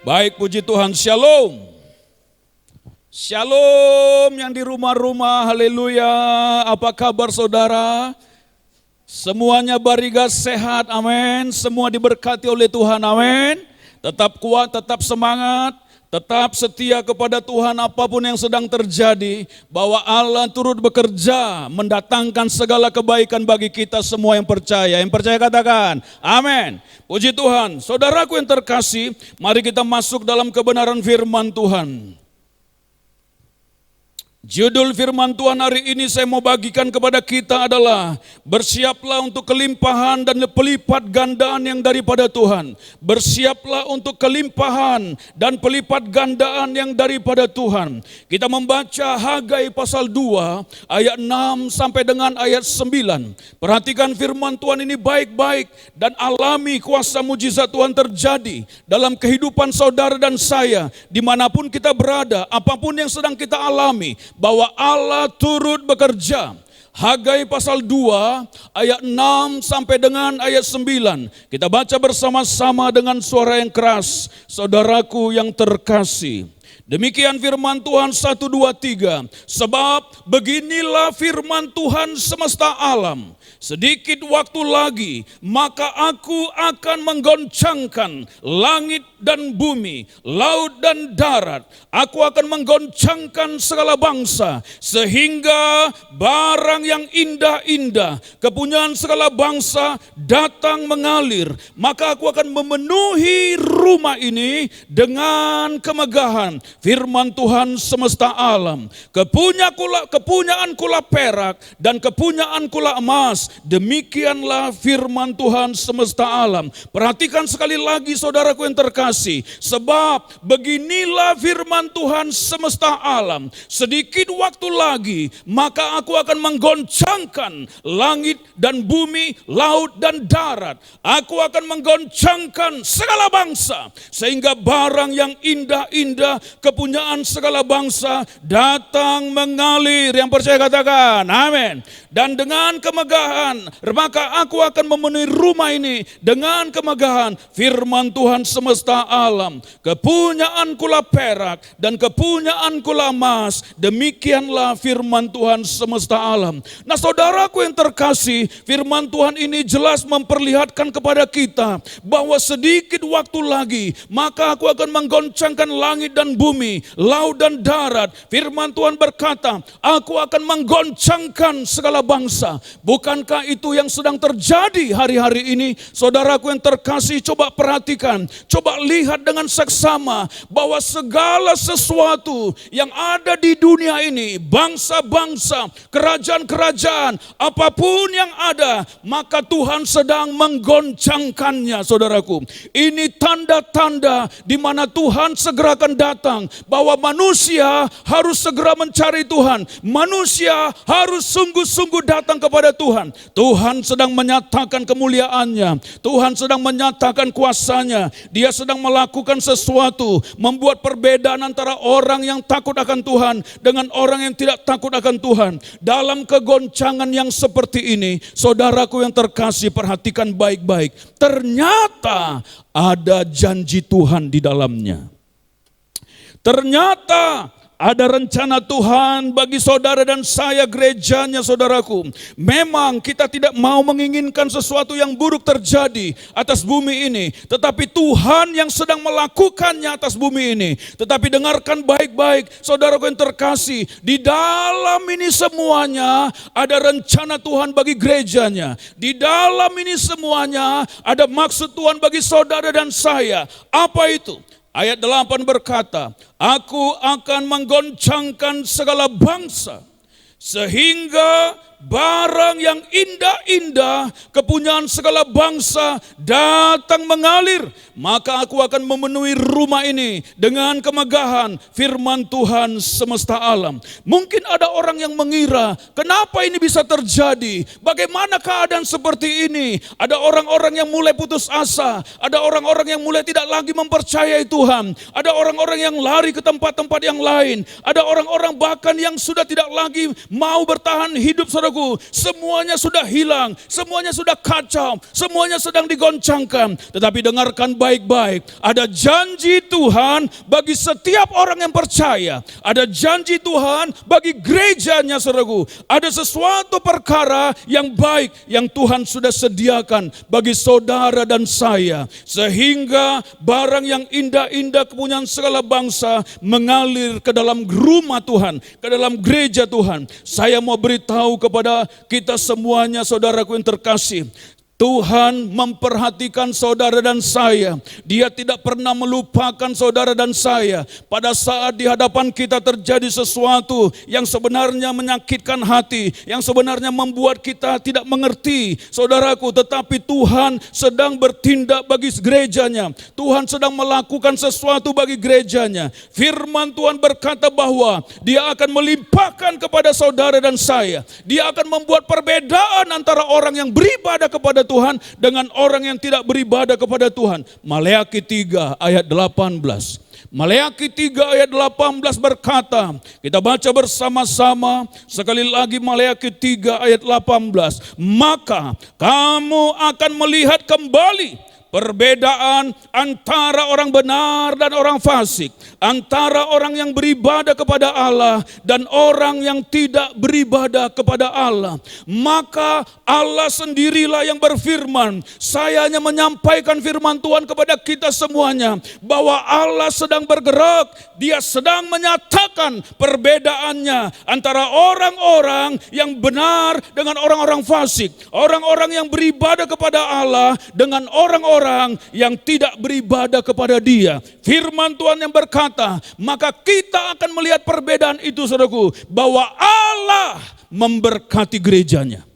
Baik, puji Tuhan, shalom. Shalom yang di rumah-rumah, haleluya. Apa kabar saudara? Semuanya barigas sehat, amin. Semua diberkati oleh Tuhan, amin. Tetap kuat, tetap semangat, tetap setia kepada Tuhan apapun yang sedang terjadi. Bahwa Allah turut bekerja mendatangkan segala kebaikan bagi kita semua yang percaya. Yang percaya katakan, amin. Puji Tuhan, saudaraku yang terkasih, mari kita masuk dalam kebenaran firman Tuhan. Judul firman Tuhan hari ini saya mau bagikan kepada kita adalah bersiaplah untuk kelimpahan dan pelipat gandaan yang daripada Tuhan. Bersiaplah untuk kelimpahan dan pelipat gandaan yang daripada Tuhan. Kita membaca Hagai pasal 2 ayat 6 sampai dengan ayat 9. Perhatikan firman Tuhan ini baik-baik dan alami kuasa mujizat Tuhan terjadi dalam kehidupan saudara dan saya. Dimanapun kita berada, apapun yang sedang kita alami, bahwa Allah turut bekerja. Hagai pasal 2 ayat 6 sampai dengan ayat 9. Kita baca bersama-sama dengan suara yang keras. Saudaraku yang terkasih. Demikian firman Tuhan 1, 2, 3. Sebab beginilah firman Tuhan semesta alam. Sedikit waktu lagi, maka aku akan menggoncangkan langit dan bumi, laut dan darat. Aku akan menggoncangkan segala bangsa, sehingga barang yang indah-indah, kepunyaan segala bangsa datang mengalir. Maka aku akan memenuhi rumah ini dengan kemegahan. Firman Tuhan semesta alam. Kepunyaan kula perak dan kepunyaan kula emas. Demikianlah firman Tuhan semesta alam. Perhatikan sekali lagi saudaraku yang terkasih. Sebab beginilah firman Tuhan semesta alam. Sedikit waktu lagi, maka aku akan menggoncangkan langit dan bumi, laut dan darat. Aku akan menggoncangkan segala bangsa. Sehingga barang yang indah-indah, kepunyaan segala bangsa datang mengalir. Yang percaya katakan, amin. Dan dengan kemegahan, maka aku akan memenuhi rumah ini dengan kemegahan. Firman Tuhan semesta alam. Kepunyaan kula perak dan kepunyaan kula emas. Demikianlah firman Tuhan semesta alam. Nah saudaraku yang terkasih, firman Tuhan ini jelas memperlihatkan kepada kita bahwa sedikit waktu lagi, maka aku akan menggoncangkan langit dan bumi, laut dan darat. Firman Tuhan berkata, aku akan menggoncangkan segala bangsa. Bukankah itu yang sedang terjadi hari-hari ini? Saudaraku yang terkasih, coba perhatikan, coba lihat dengan seksama bahwa segala sesuatu yang ada di dunia ini, bangsa-bangsa, kerajaan-kerajaan, apapun yang ada, maka Tuhan sedang menggoncangkannya, saudaraku. Ini tanda-tanda di mana Tuhan segera akan datang, bahwa manusia harus segera mencari Tuhan. Manusia harus sungguh-sungguh datang kepada Tuhan. Tuhan sedang menyatakan kemuliaannya. Tuhan sedang menyatakan kuasanya. Dia sedang melakukan sesuatu, membuat perbedaan antara orang yang takut akan Tuhan dengan orang yang tidak takut akan Tuhan. Dalam kegoncangan yang seperti ini, saudaraku yang terkasih, perhatikan baik-baik. Ternyata ada janji Tuhan di dalamnya. Ternyata ada rencana Tuhan bagi saudara dan saya, gerejanya saudaraku. Memang kita tidak mau menginginkan sesuatu yang buruk terjadi atas bumi ini. Tetapi Tuhan yang sedang melakukannya atas bumi ini. Tetapi dengarkan baik-baik saudaraku yang terkasih. Di dalam ini semuanya ada rencana Tuhan bagi gerejanya. Di dalam ini semuanya ada maksud Tuhan bagi saudara dan saya. Apa itu? Ayat 8 berkata, aku akan menggoncangkan segala bangsa, sehingga barang yang indah-indah, kepunyaan segala bangsa datang mengalir. Maka aku akan memenuhi rumah ini dengan kemegahan. Firman Tuhan semesta alam. Mungkin ada orang yang mengira, kenapa ini bisa terjadi? Bagaimana keadaan seperti ini? Ada orang-orang yang mulai putus asa. Ada orang-orang yang mulai tidak lagi mempercayai Tuhan. Ada orang-orang yang lari ke tempat-tempat yang lain. Ada orang-orang bahkan yang sudah tidak lagi mau bertahan hidup, saudaraku. Semua semuanya sudah hilang, semuanya sudah kacau, semuanya sedang digoncangkan. Tetapi dengarkan baik-baik, ada janji Tuhan bagi setiap orang yang percaya. Ada janji Tuhan bagi gerejanya, saudaraku. Ada sesuatu perkara yang baik yang Tuhan sudah sediakan bagi saudara dan saya. Sehingga barang yang indah-indah kepunyaan segala bangsa mengalir ke dalam rumah Tuhan, ke dalam gereja Tuhan. Saya mau beritahu kepada kita semuanya, saudaraku yang terkasih, Tuhan memperhatikan saudara dan saya. Dia tidak pernah melupakan saudara dan saya. Pada saat di hadapan kita terjadi sesuatu yang sebenarnya menyakitkan hati, yang sebenarnya membuat kita tidak mengerti, saudaraku, tetapi Tuhan sedang bertindak bagi gerejanya. Tuhan sedang melakukan sesuatu bagi gerejanya. Firman Tuhan berkata bahwa Dia akan melimpahkan kepada saudara dan saya. Dia akan membuat perbedaan antara orang yang beribadah kepada Tuhan dengan orang yang tidak beribadah kepada Tuhan. Maleakhi 3 ayat 18. Maleakhi 3 ayat 18 berkata, kita baca bersama-sama sekali lagi Maleakhi 3 ayat 18. Maka kamu akan melihat kembali perbedaan antara orang benar dan orang fasik, antara orang yang beribadah kepada Allah dan orang yang tidak beribadah kepada Allah. Maka Allah sendirilah yang berfirman. Saya hanya menyampaikan firman Tuhan kepada kita semuanya, bahwa Allah sedang bergerak. Dia sedang menyatakan perbedaannya antara orang-orang yang benar dengan orang-orang fasik, orang-orang yang beribadah kepada Allah dengan orang-orang yang tidak beribadah kepada Dia. Firman Tuhan yang berkata, maka kita akan melihat perbedaan itu, saudaraku, bahwa Allah memberkati gerejanya.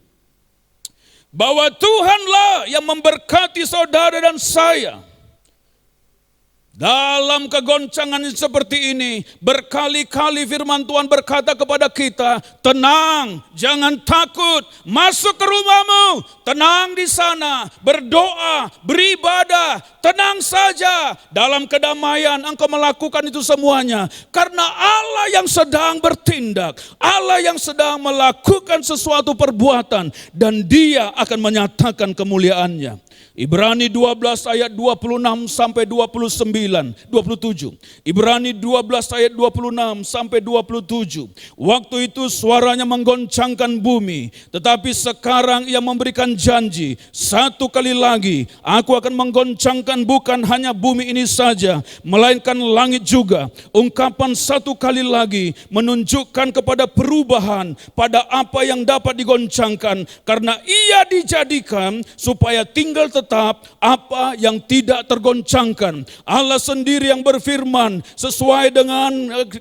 Bahwa Tuhanlah yang memberkati saudara dan saya. Dalam kegoncangan seperti ini, berkali-kali firman Tuhan berkata kepada kita, tenang, jangan takut, masuk ke rumahmu, tenang di sana, berdoa, beribadah, tenang saja, dalam kedamaian engkau melakukan itu semuanya. Karena Allah yang sedang bertindak, Allah yang sedang melakukan sesuatu perbuatan, dan Dia akan menyatakan kemuliaannya. Ibrani 12 ayat 26 sampai 27. Ibrani 12 ayat 26 sampai 27. Waktu itu suaranya menggoncangkan bumi, tetapi sekarang Ia memberikan janji, satu kali lagi aku akan menggoncangkan bukan hanya bumi ini saja, melainkan langit juga. Ungkapan satu kali lagi menunjukkan kepada perubahan pada apa yang dapat digoncangkan, karena Ia dijadikan supaya tinggal tetap apa yang tidak tergoncangkan. Allah sendiri yang berfirman sesuai dengan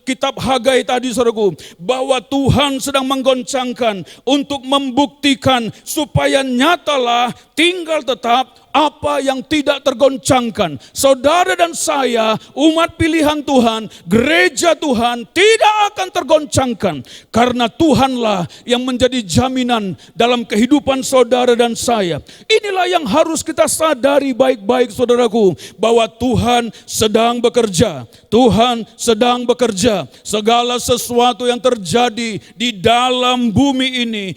kitab Hagai tadi, saudaraku, bahwa Tuhan sedang menggoncangkan untuk membuktikan supaya nyatalah tinggal tetap apa yang tidak tergoncangkan. Saudara dan saya, umat pilihan Tuhan, gereja Tuhan tidak akan tergoncangkan. Karena Tuhanlah yang menjadi jaminan dalam kehidupan saudara dan saya. Inilah yang harus kita sadari baik-baik, saudaraku, bahwa Tuhan sedang bekerja. Tuhan sedang bekerja. Segala sesuatu yang terjadi di dalam bumi ini,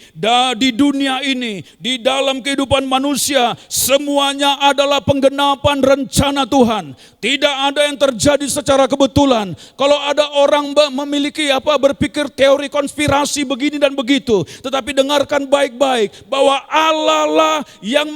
di dunia ini, di dalam kehidupan manusia, semuanya adalah penggenapan rencana Tuhan. Tidak ada yang terjadi secara kebetulan. Kalau ada orang memiliki berpikir teori konspirasi begini dan begitu, tetapi dengarkan baik-baik bahwa Allah lah yang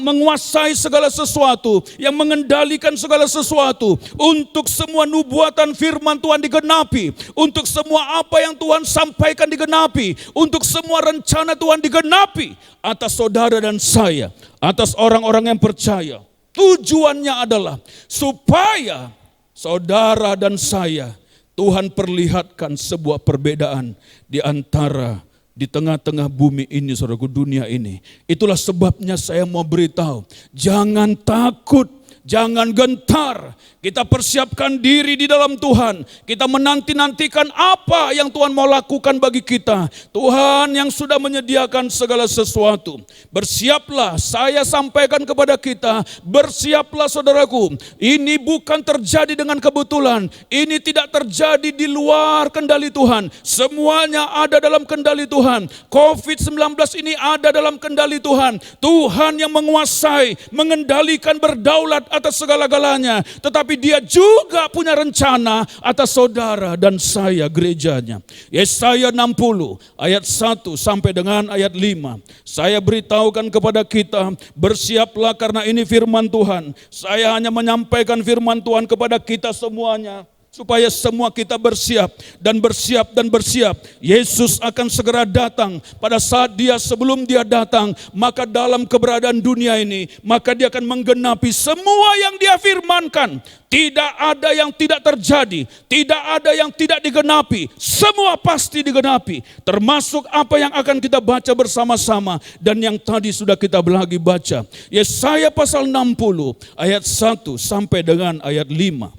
menguasai segala sesuatu, yang mengendalikan segala sesuatu, untuk semua nubuatan firman Tuhan digenapi, untuk semua apa yang Tuhan sampaikan digenapi, untuk semua rencana Tuhan digenapi atas saudara dan saya, atas orang-orang yang percaya. Tujuannya adalah supaya saudara dan saya, Tuhan perlihatkan sebuah perbedaan di tengah-tengah bumi ini, saudaraku, dunia ini. Itulah sebabnya saya mau beritahu, jangan takut, Jangan gentar. Kita persiapkan diri di dalam Tuhan. Kita menanti-nantikan apa yang Tuhan mau lakukan bagi kita. Tuhan yang sudah menyediakan segala sesuatu. Bersiaplah, saya sampaikan kepada kita. Bersiaplah saudaraku. Ini bukan terjadi dengan kebetulan. Ini tidak terjadi di luar kendali Tuhan. Semuanya ada dalam kendali Tuhan. COVID-19 ini ada dalam kendali Tuhan. Tuhan yang menguasai, mengendalikan, berdaulat atas segala-galanya. Tetapi Dia juga punya rencana atas saudara dan saya, gerejanya. Yesaya 60 ayat 1 sampai dengan ayat 5. Saya beritahukan kepada kita, bersiaplah karena ini firman Tuhan. Saya hanya menyampaikan firman Tuhan kepada kita semuanya, supaya semua kita bersiap dan bersiap dan bersiap. Yesus akan segera datang. Pada saat sebelum dia datang, maka dalam keberadaan dunia ini, maka dia akan menggenapi semua yang dia firmankan. Tidak ada yang tidak terjadi, tidak ada yang tidak digenapi. Semua pasti digenapi, termasuk apa yang akan kita baca bersama-sama dan yang tadi sudah kita lagi baca. Yesaya pasal 60 ayat 1 sampai dengan ayat 5.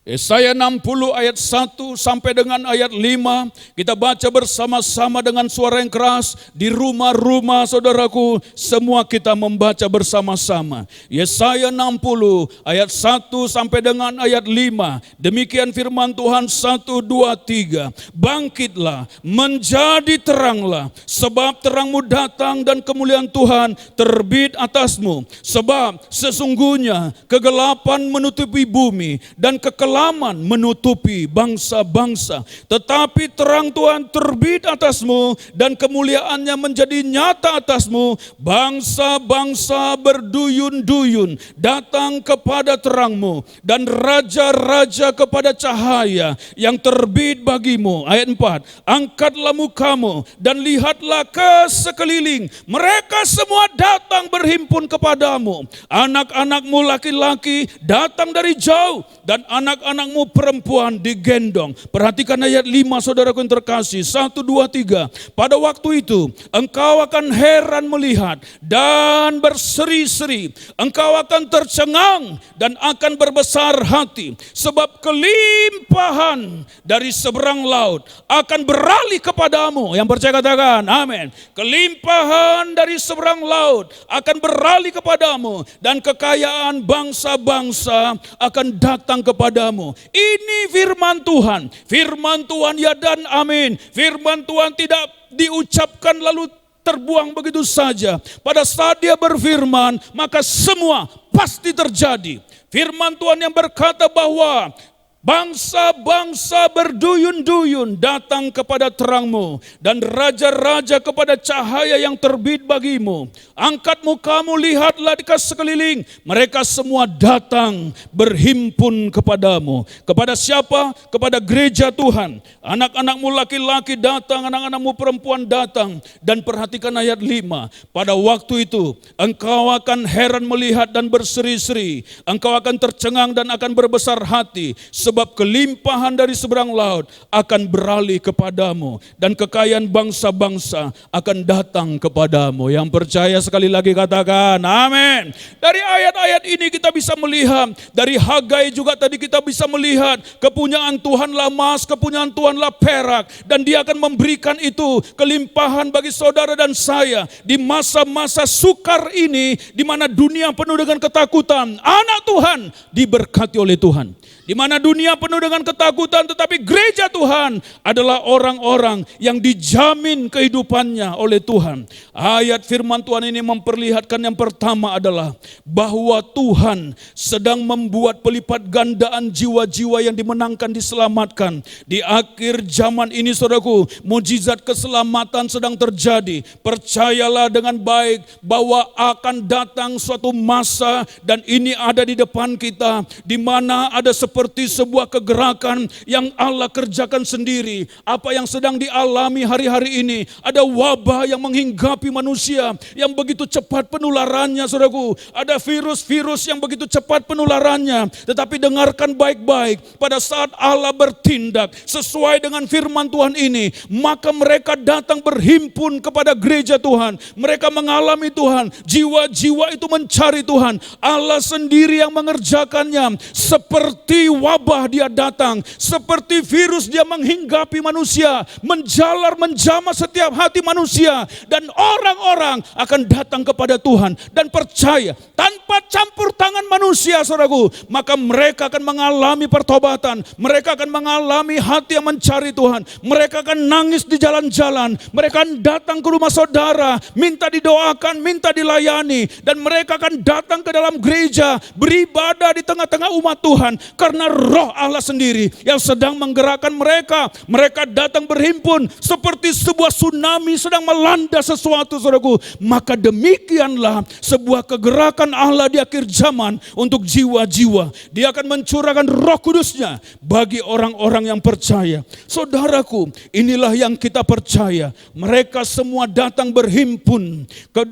Yesaya 60 ayat 1 sampai dengan ayat 5, kita baca bersama-sama dengan suara yang keras. Di rumah-rumah saudaraku, semua kita membaca bersama-sama. Yesaya 60 ayat 1 sampai dengan ayat 5. Demikian firman Tuhan, 1, 2, 3. Bangkitlah, menjadi teranglah, sebab terangmu datang dan kemuliaan Tuhan terbit atasmu. Sebab sesungguhnya kegelapan menutupi bumi dan kekelaman menutupi bangsa-bangsa. Tetapi terang Tuhan terbit atasmu dan kemuliaannya menjadi nyata atasmu. Bangsa-bangsa berduyun-duyun datang kepada terangmu dan raja-raja kepada cahaya yang terbit bagimu. Ayat 4. Angkatlah mukamu dan lihatlah ke sekeliling. Mereka semua datang berhimpun kepadamu. Anak-anakmu laki-laki datang dari jauh dan anak-anakmu perempuan digendong. Perhatikan ayat 5 saudaraku yang terkasih. 1, 2, 3. Pada waktu itu engkau akan heran melihat dan berseri-seri. Engkau akan tercengang dan akan berbesar hati. Sebab kelimpahan dari seberang laut akan beralih kepadamu. Yang percaya katakan amin. Kelimpahan dari seberang laut akan beralih kepadamu. Dan kekayaan bangsa-bangsa akan datang kepadamu. Ini firman Tuhan. Firman Tuhan ya dan amin. Firman Tuhan tidak diucapkan lalu terbuang begitu saja. Pada saat dia berfirman, maka semua pasti terjadi. Firman Tuhan yang berkata bahwa bangsa-bangsa berduyun-duyun datang kepada terangmu dan raja-raja kepada cahaya yang terbit bagimu. Angkat mukamu, lihatlah di sekeliling. Mereka semua datang berhimpun kepadamu. Kepada siapa? Kepada gereja Tuhan. Anak-anakmu laki-laki datang, anak-anakmu perempuan datang. Dan perhatikan ayat 5. Pada waktu itu engkau akan heran melihat dan berseri-seri. Engkau akan tercengang dan akan berbesar hati. Sebab kelimpahan dari seberang laut akan beralih kepadamu dan kekayaan bangsa-bangsa akan datang kepadamu. Yang percaya sekali lagi katakan amin. Dari ayat-ayat ini kita bisa melihat, dari Hagai juga tadi kita bisa melihat kepunyaan Tuhanlah emas, kepunyaan Tuhanlah perak, dan dia akan memberikan itu kelimpahan bagi saudara dan saya di masa-masa sukar ini, di mana dunia penuh dengan ketakutan. Anak Tuhan diberkati oleh Tuhan. Di mana dunia penuh dengan ketakutan, tetapi gereja Tuhan adalah orang-orang yang dijamin kehidupannya oleh Tuhan. Ayat firman Tuhan ini memperlihatkan yang pertama adalah bahwa Tuhan sedang membuat pelipat gandaan jiwa-jiwa yang dimenangkan, diselamatkan. Di akhir zaman ini saudaraku, mujizat keselamatan sedang terjadi. Percayalah dengan baik bahwa akan datang suatu masa, dan ini ada di depan kita, di mana ada seperti seperti sebuah kegerakan yang Allah kerjakan sendiri. Apa yang sedang dialami hari-hari ini, ada wabah yang menghinggapi manusia yang begitu cepat penularannya, saudaraku. Ada virus-virus yang begitu cepat penularannya. Tetapi dengarkan baik-baik, pada saat Allah bertindak sesuai dengan firman Tuhan ini, maka mereka datang berhimpun kepada gereja Tuhan. Mereka mengalami Tuhan, jiwa-jiwa itu mencari Tuhan. Allah sendiri yang mengerjakannya. Seperti wabah dia datang, seperti virus dia menghinggapi manusia, menjalar menjamah setiap hati manusia, dan orang-orang akan datang kepada Tuhan dan percaya tanpa campur tangan manusia, saudaraku. Maka mereka akan mengalami pertobatan, mereka akan mengalami hati yang mencari Tuhan, mereka akan nangis di jalan-jalan, mereka akan datang ke rumah saudara, minta didoakan, minta dilayani, dan mereka akan datang ke dalam gereja, beribadah di tengah-tengah umat Tuhan, karena roh Allah sendiri yang sedang menggerakkan mereka. Mereka datang berhimpun seperti sebuah tsunami sedang melanda sesuatu, saudaraku. Maka demikianlah sebuah kegerakan Allah di akhir zaman untuk jiwa-jiwa. Dia akan mencurahkan Roh Kudusnya bagi orang-orang yang percaya. Saudaraku, inilah yang kita percaya. Mereka semua datang berhimpun ke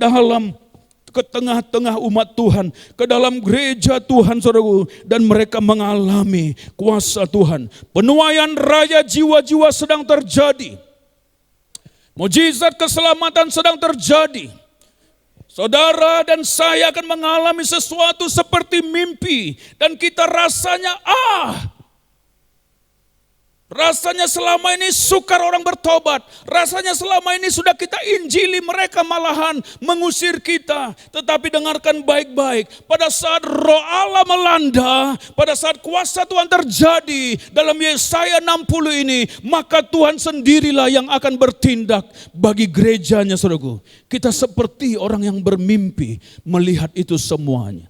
tengah-tengah umat Tuhan, ke dalam gereja Tuhan, saudaraku, dan mereka mengalami kuasa Tuhan. Penuaian raya jiwa-jiwa sedang terjadi. Mujizat keselamatan sedang terjadi. Saudara dan saya akan mengalami sesuatu seperti mimpi, dan kita rasanya rasanya selama ini sukar orang bertobat. Rasanya selama ini sudah kita injili, mereka malahan mengusir kita. Tetapi dengarkan baik-baik, pada saat roh Allah melanda, pada saat kuasa Tuhan terjadi dalam Yesaya 60 ini, maka Tuhan sendirilah yang akan bertindak bagi gerejanya, saudaraku. Kita seperti orang yang bermimpi melihat itu semuanya.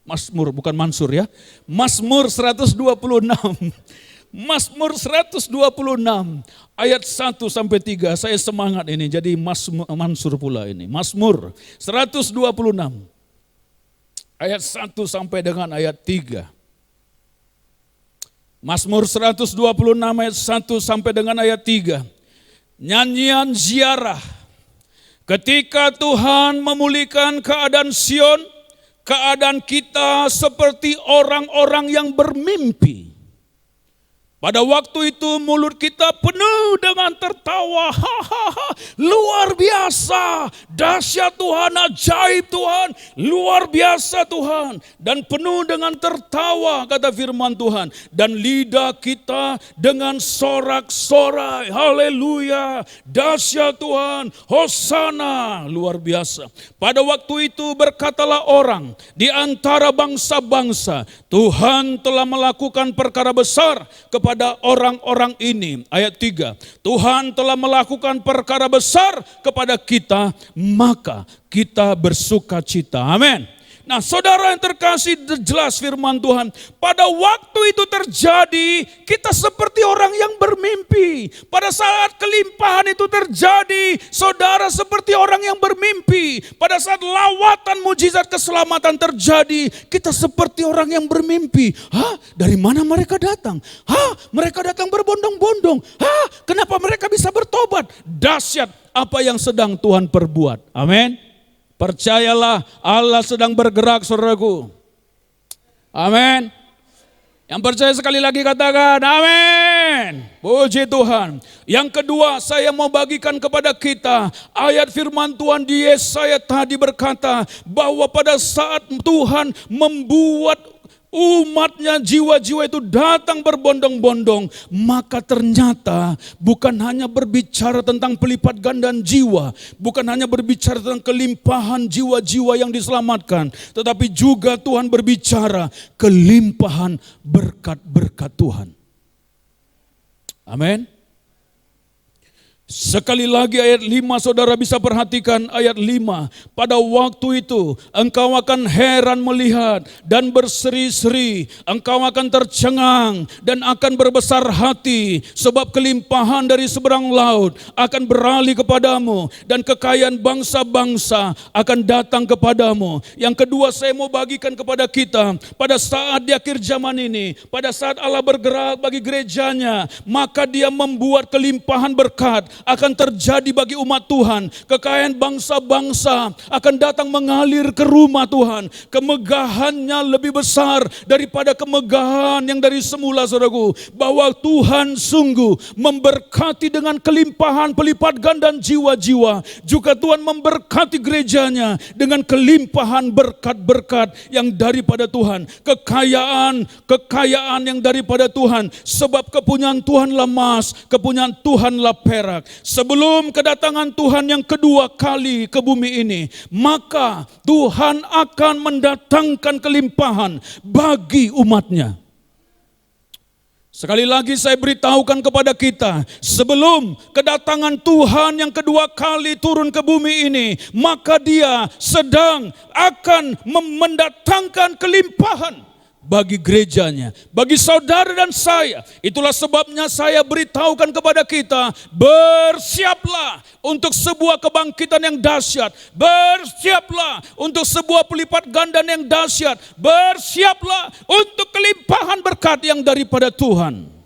Mazmur bukan Mansur ya. Mazmur 126. Mazmur 126 ayat 1 sampai 3. Saya semangat ini jadi Mansur pula ini. Mazmur 126 ayat 1 sampai dengan ayat 3. Mazmur 126 ayat 1 sampai dengan ayat 3. Nyanyian ziarah. Ketika Tuhan memulihkan keadaan Sion, keadaan kita seperti orang-orang yang bermimpi. Pada waktu itu mulut kita penuh dengan tertawa. Luar biasa, dahsyat Tuhan, ajaib Tuhan, luar biasa Tuhan. Dan penuh dengan tertawa, kata firman Tuhan. Dan lidah kita dengan sorak-sorai. Haleluya, dahsyat Tuhan, hosana, luar biasa. Pada waktu itu berkatalah orang di antara bangsa-bangsa, Tuhan telah melakukan perkara besar kepada orang-orang ini. Ayat 3. Tuhan telah melakukan perkara besar kepada kita, maka kita bersuka cita. Amin. Nah, saudara yang terkasih, jelas firman Tuhan. Pada waktu itu terjadi, kita seperti orang yang bermimpi. Pada saat kelimpahan itu terjadi, saudara seperti orang yang bermimpi. Pada saat lawatan mujizat keselamatan terjadi, kita seperti orang yang bermimpi. Dari mana mereka datang? Mereka datang berbondong-bondong. Kenapa mereka bisa bertobat? Dahsyat apa yang sedang Tuhan perbuat. Amin. Percayalah, Allah sedang bergerak, saudaraku. Amin. Yang percaya sekali lagi katakan amin. Puji Tuhan. Yang kedua, saya mau bagikan kepada kita ayat firman Tuhan di Yesaya tadi berkata bahwa pada saat Tuhan membuat umatnya, jiwa-jiwa itu datang berbondong-bondong, maka ternyata bukan hanya berbicara tentang pelipat gandaan jiwa, bukan hanya berbicara tentang kelimpahan jiwa-jiwa yang diselamatkan, tetapi juga Tuhan berbicara kelimpahan berkat-berkat Tuhan. Amin. Sekali lagi ayat 5, saudara bisa perhatikan ayat 5. Pada waktu itu engkau akan heran melihat dan berseri-seri. Engkau akan tercengang dan akan berbesar hati. Sebab kelimpahan dari seberang laut akan beralih kepadamu. Dan kekayaan bangsa-bangsa akan datang kepadamu. Yang kedua saya mau bagikan kepada kita. Pada saat di akhir zaman ini, pada saat Allah bergerak bagi gerejanya, maka Dia membuat kelimpahan berkat akan terjadi bagi umat Tuhan. Kekayaan bangsa-bangsa akan datang mengalir ke rumah Tuhan. Kemegahannya lebih besar daripada kemegahan yang dari semula, saudaraku. Bahwa Tuhan sungguh memberkati dengan kelimpahan pelipat ganda jiwa-jiwa. Juga Tuhan memberkati gerejanya dengan kelimpahan berkat-berkat yang daripada Tuhan. Kekayaan yang daripada Tuhan. Sebab kepunyaan Tuhanlah emas, kepunyaan Tuhanlah perak. Sebelum kedatangan Tuhan yang kedua kali ke bumi ini, maka Tuhan akan mendatangkan kelimpahan bagi umatnya. Sekali lagi saya beritahukan kepada kita, sebelum kedatangan Tuhan yang kedua kali turun ke bumi ini, maka Dia sedang akan mendatangkan kelimpahan bagi gerejanya, bagi saudara dan saya. Itulah sebabnya saya beritahukan kepada kita, bersiaplah untuk sebuah kebangkitan yang dahsyat. Bersiaplah untuk sebuah pelipat ganda yang dahsyat. Bersiaplah untuk kelimpahan berkat yang daripada Tuhan.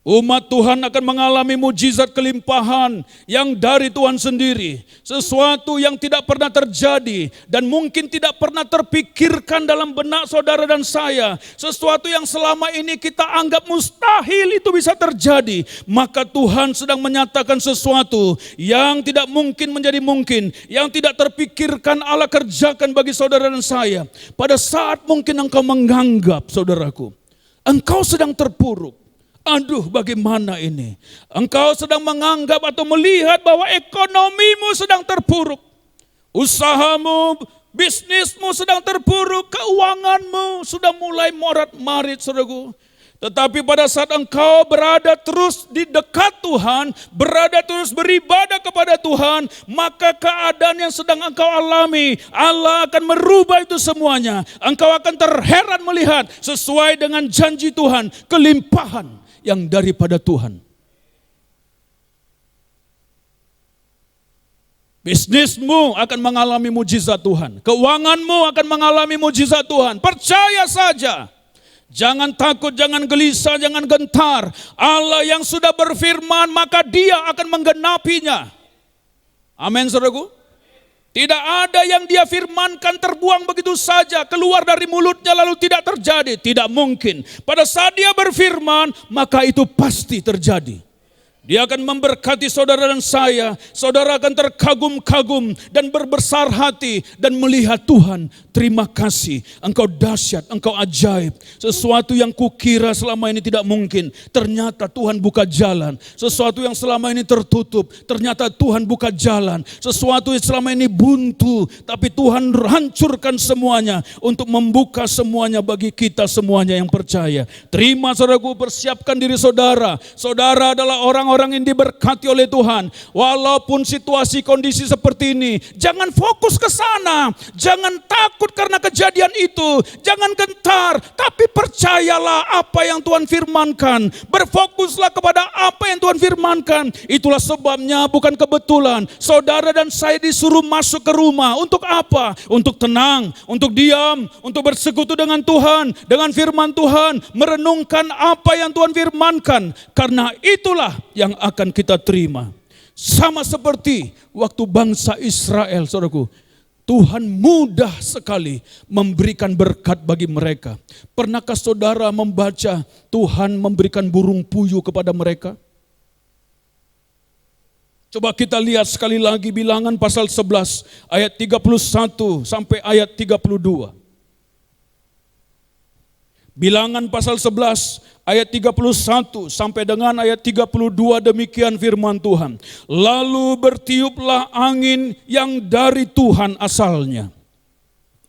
Umat Tuhan akan mengalami mujizat kelimpahan yang dari Tuhan sendiri. Sesuatu yang tidak pernah terjadi dan mungkin tidak pernah terpikirkan dalam benak saudara dan saya. Sesuatu yang selama ini kita anggap mustahil itu bisa terjadi. Maka Tuhan sedang menyatakan sesuatu yang tidak mungkin menjadi mungkin. Yang tidak terpikirkan Allah kerjakan bagi saudara dan saya. Pada saat mungkin engkau menganggap, saudaraku, engkau sedang terpuruk. Aduh, bagaimana ini? Engkau sedang menganggap atau melihat bahwa ekonomimu sedang terpuruk. Usahamu, bisnismu sedang terpuruk. Keuanganmu sudah mulai morat-marit, saudaraku. Tetapi pada saat engkau berada terus di dekat Tuhan, berada terus beribadah kepada Tuhan, maka keadaan yang sedang engkau alami, Allah akan merubah itu semuanya. Engkau akan terheran melihat sesuai dengan janji Tuhan, kelimpahan yang daripada Tuhan. Bisnismu akan mengalami mujizat Tuhan. Keuanganmu akan mengalami mujizat Tuhan. Percaya saja. Jangan takut, jangan gelisah, jangan gentar. Allah yang sudah berfirman, maka Dia akan menggenapinya. Amin, saudaraku. Tidak ada yang Dia firmankan terbuang begitu saja, keluar dari mulutnya lalu tidak terjadi. Tidak mungkin. Pada saat Dia berfirman, maka itu pasti terjadi. Dia akan memberkati saudara dan saya. Saudara akan terkagum-kagum dan berbesar hati dan melihat Tuhan, terima kasih, Engkau dahsyat, Engkau ajaib. Sesuatu yang kukira selama ini tidak mungkin, ternyata Tuhan buka jalan. Sesuatu yang selama ini tertutup, ternyata Tuhan buka jalan. Sesuatu yang selama ini buntu, tapi Tuhan hancurkan semuanya untuk membuka semuanya bagi kita semuanya yang percaya. Terima, saudaraku, persiapkan diri saudara. Saudara adalah orang-orang yang diberkati oleh Tuhan. Walaupun situasi kondisi seperti ini, jangan fokus ke sana. Jangan takut karena kejadian itu. Jangan gentar, tapi percayalah apa yang Tuhan firmankan. Berfokuslah kepada apa yang Tuhan firmankan. Itulah sebabnya bukan kebetulan saudara dan saya disuruh masuk ke rumah. Untuk apa? Untuk tenang, untuk diam, untuk bersekutu dengan Tuhan, dengan firman Tuhan, merenungkan apa yang Tuhan firmankan. Karena itulah yang akan kita terima. Sama seperti waktu bangsa Israel, saudaraku. Tuhan mudah sekali memberikan berkat bagi mereka. Pernahkah saudara membaca Tuhan memberikan burung puyuh kepada mereka? Coba kita lihat sekali lagi Bilangan pasal 11 ayat 31 sampai ayat 32. Bilangan pasal 11 ayat 31 sampai dengan ayat 32, demikian firman Tuhan. Lalu bertiuplah angin yang dari Tuhan asalnya.